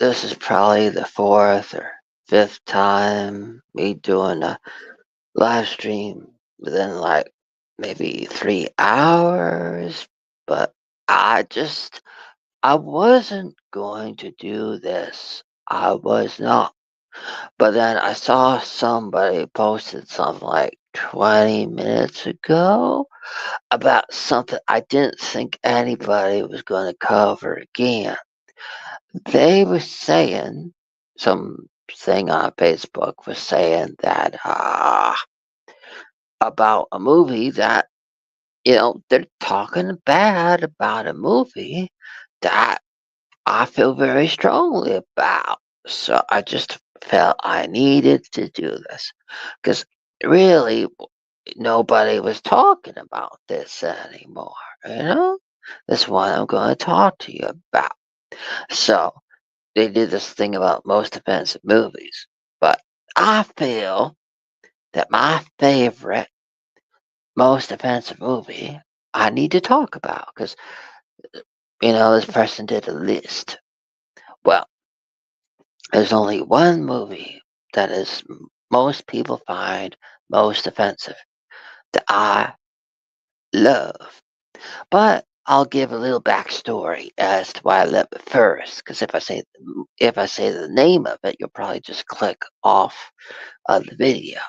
this is probably the fourth or fifth time me doing a live stream within like maybe 3 hours, but I just I wasn't going to do this. I was not. But then I saw somebody posted something like 20 minutes ago about something I didn't think anybody was going to cover again. They were saying, some thing on Facebook was saying that about a movie that, they're talking bad about a movie that I feel very strongly about. So I just felt I needed to do this because really nobody was talking about this anymore. You know, that's what I'm going to talk to you about. So they did this thing about most offensive movies, but I feel that my favorite most offensive movie I need to talk about because this person did a list. Well, there's only one movie that is most people find most offensive that I love. But I'll give a little backstory as to why I love it first, because if I say the name of it, you'll probably just click off of the video.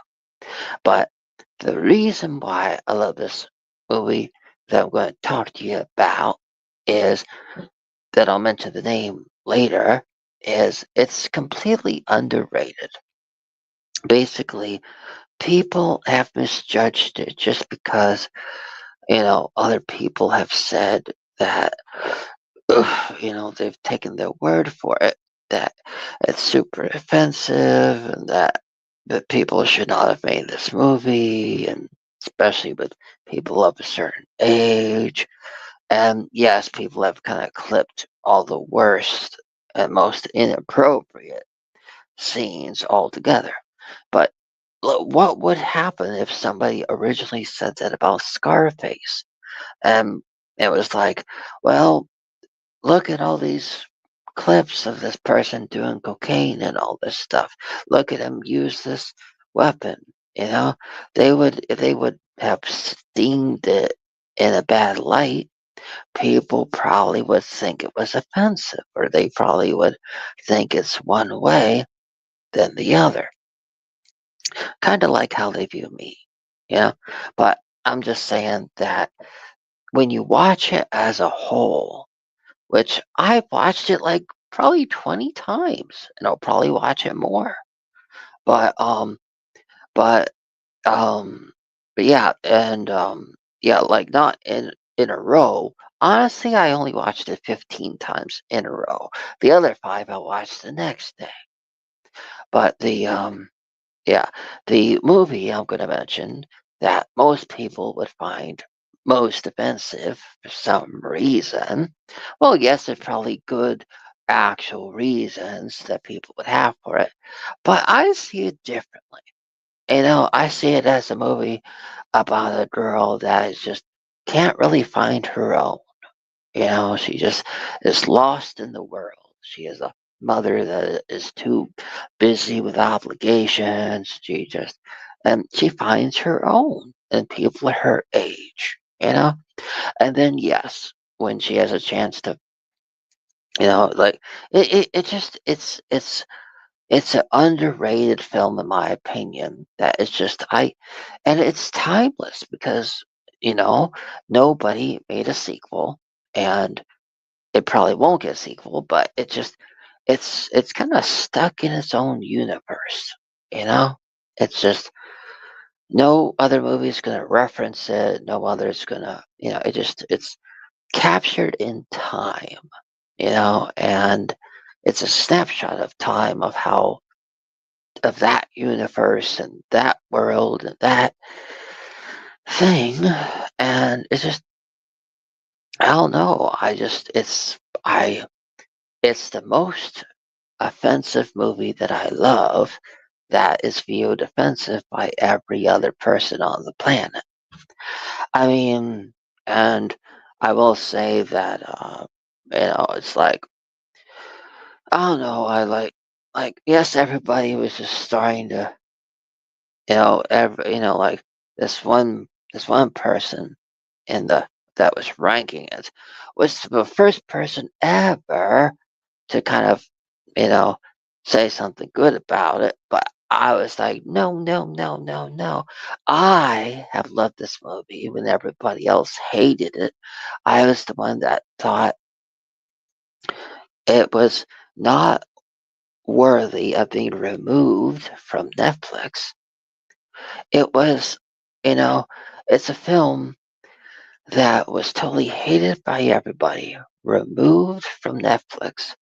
But the reason why I love this movie that I'm going to talk to you about is that I'll mention the name later. Is it's completely underrated. Basically, people have misjudged it just because other people have said that they've taken their word for it that it's super offensive and that people should not have made this movie, and especially with people of a certain age. And yes, people have kind of clipped all the worst and most inappropriate scenes altogether. But what would happen if somebody originally said that about Scarface? And it was like, well, look at all these clips of this person doing cocaine and all this stuff. Look at him use this weapon. You know, if they would have steamed it in a bad light, people probably would think it was offensive, or they probably would think it's one way than the other. Kind of like how they view me, you know? But I'm just saying that when you watch it as a whole, which I've watched it like probably 20 times, and I'll probably watch it more. But but um but yeah, and yeah, like not in a row. Honestly, I only watched it 15 times in a row. The other five I watched the next day. But yeah, the movie I'm going to mention that most people would find most offensive for some reason. Well, yes, there's probably good actual reasons that people would have for it, but I see it differently. I see it as a movie about a girl that is just can't really find her own. She just is lost in the world. She is a mother that is too busy with obligations. And she finds her own and people her age. And then, yes, when she has a chance to, like, it just, it's an underrated film in my opinion that is and it's timeless because, you know, nobody made a sequel, and it probably won't get a sequel, but it's kind of stuck in its own universe, you know? It's just no other movie is gonna reference it, no other's gonna, it's captured in time, and it's a snapshot of time of that universe and that world and that thing, and it's just I don't know, it's the most offensive movie that I love that is viewed offensive by every other person on the planet. I mean, and I will say that, it's like I don't know, yes, everybody was just starting to, like this one, this one person in the that was ranking it was the first person ever to kind of, you know, say something good about it. But I was like, no, no, no, no, no. I have loved this movie when everybody else hated it. I was the one that thought it was not worthy of being removed from Netflix. It was, you know, it's a film that was totally hated by everybody, removed from Netflix.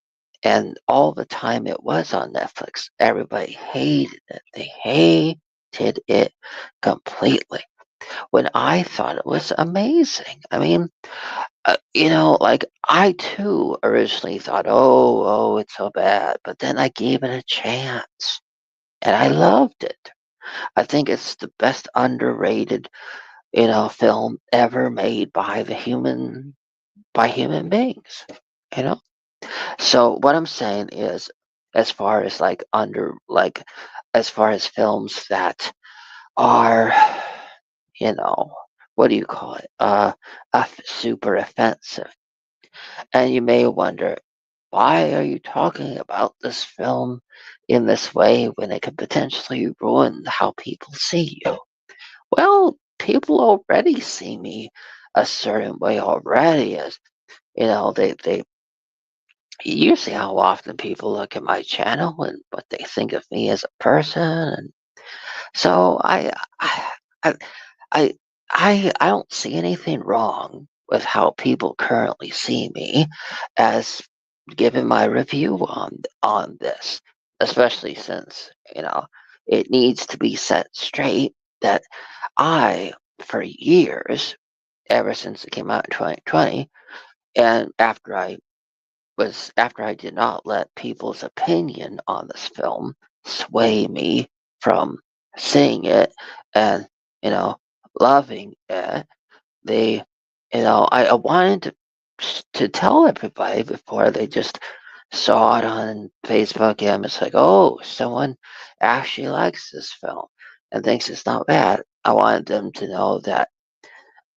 And all the time it was on Netflix, everybody hated it. They hated it completely. When I thought it was amazing. I mean, like I too originally thought, oh, it's so bad. But then I gave it a chance and I loved it. I think it's the best underrated, film ever made by human beings. You know? So what I'm saying is, as far as as far as films that are, you know, what do you call it? Super offensive. And you may wonder, why are you talking about this film in this way when it could potentially ruin how people see you? Well, people already see me a certain way already, as they you see how often people look at my channel and what they think of me as a person, and so I, I, I don't see anything wrong with how people currently see me as given my review on this, especially since it needs to be set straight that I, for years, ever since it came out in 2020, and after I did not let people's opinion on this film sway me from seeing it and, you know, loving it. They, I wanted to tell everybody before they just saw it on Facebook and it's like, oh, someone actually likes this film and thinks it's not bad. I wanted them to know that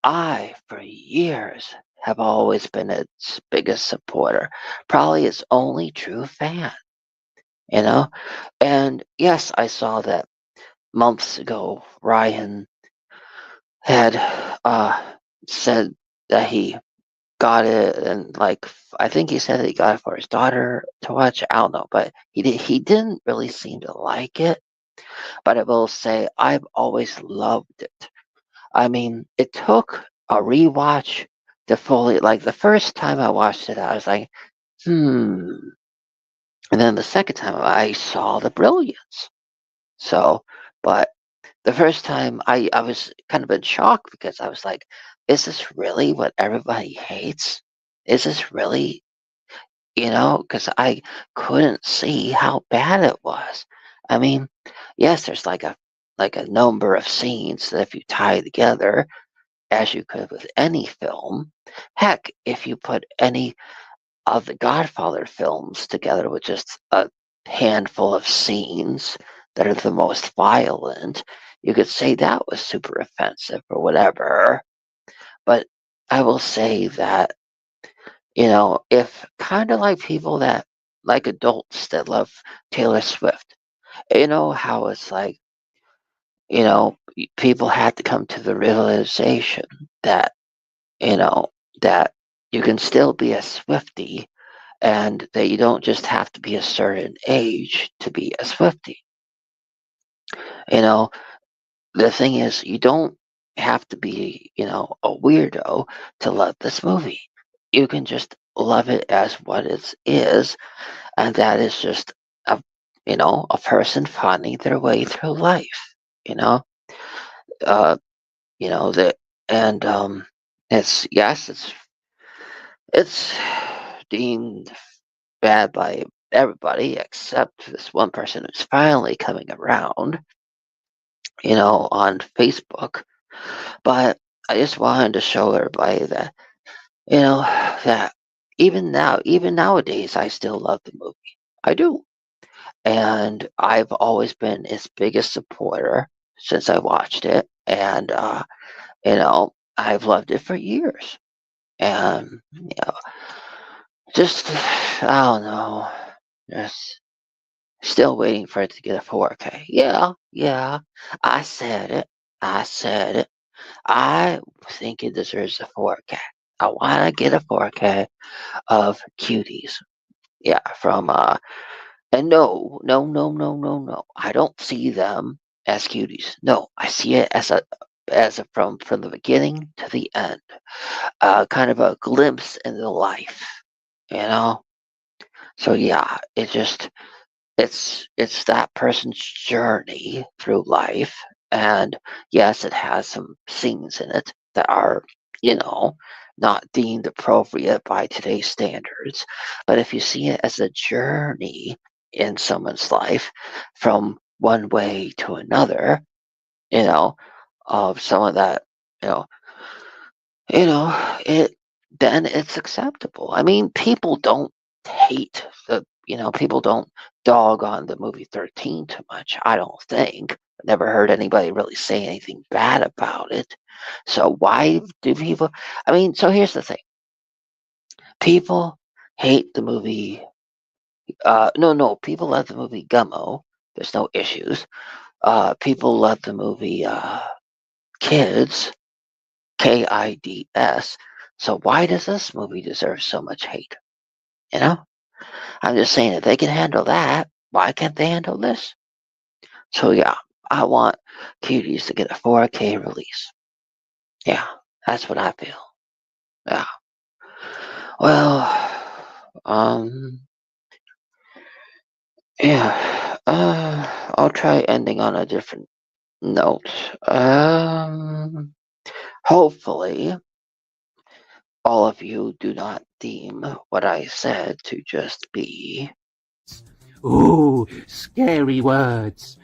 I, for years, have always been its biggest supporter, probably its only true fan, you know? And yes, I saw that months ago, Ryan had said that he got it and I think he said that he got it for his daughter to watch. I don't know, but he didn't really seem to like it. But I will say I've always loved it. I mean, it took a rewatch to fully like the first time I watched it, I was like, hmm. And then the second time I saw the brilliance. So, but the first time I was kind of in shock because I was like, is this really what everybody hates? Is this really, because I couldn't see how bad it was. I mean, yes, there's like a number of scenes that if you tie together, as you could with any film. Heck, if you put any of the Godfather films together with just a handful of scenes that are the most violent, you could say that was super offensive or whatever. But I will say that, if kind of like people that, like adults that love Taylor Swift, how it's like, people had to come to the realization that you know, that you can still be a Swiftie and that you don't just have to be a certain age to be a Swiftie. You know, the thing is, you don't have to be, a weirdo to love this movie. You can just love it as what it is, and that is just a, a person finding their way through life. You know, uh, that, and it's deemed bad by everybody except this one person who's finally coming around, on Facebook. But I just wanted to show everybody that, that even nowadays, I still love the movie. I do. And I've always been its biggest supporter since I watched it. And, I've loved it for years. And, just, I don't know, just still waiting for it to get a 4K. Yeah, yeah, I said it. I said it. I think it deserves a 4K. I want to get a 4K of Cuties. Yeah, from and no, no, no, no, no, no. I don't see them as cuties. No, I see it as a from the beginning to the end, kind of a glimpse into life. You know. So yeah, it's that person's journey through life, and yes, it has some scenes in it that are, you know, not deemed appropriate by today's standards. But if you see it as a journey in someone's life from one way to another, you know, of someone that, you know, it then it's acceptable. I mean, people don't hate people don't dog on the movie 13 too much, I don't think. I never heard anybody really say anything bad about it. So why do people I mean, so here's the thing. People hate the movie no, people love the movie Gummo. There's no issues. People love the movie Kids, Kids. So why does this movie deserve so much hate? You know? I'm just saying if they can handle that, why can't they handle this? So yeah, I want Cuties to get a 4K release. Yeah, that's what I feel. Yeah. Well, um, yeah. I'll try ending on a different note. Hopefully, all of you do not deem what I said to just be Ooh, scary words.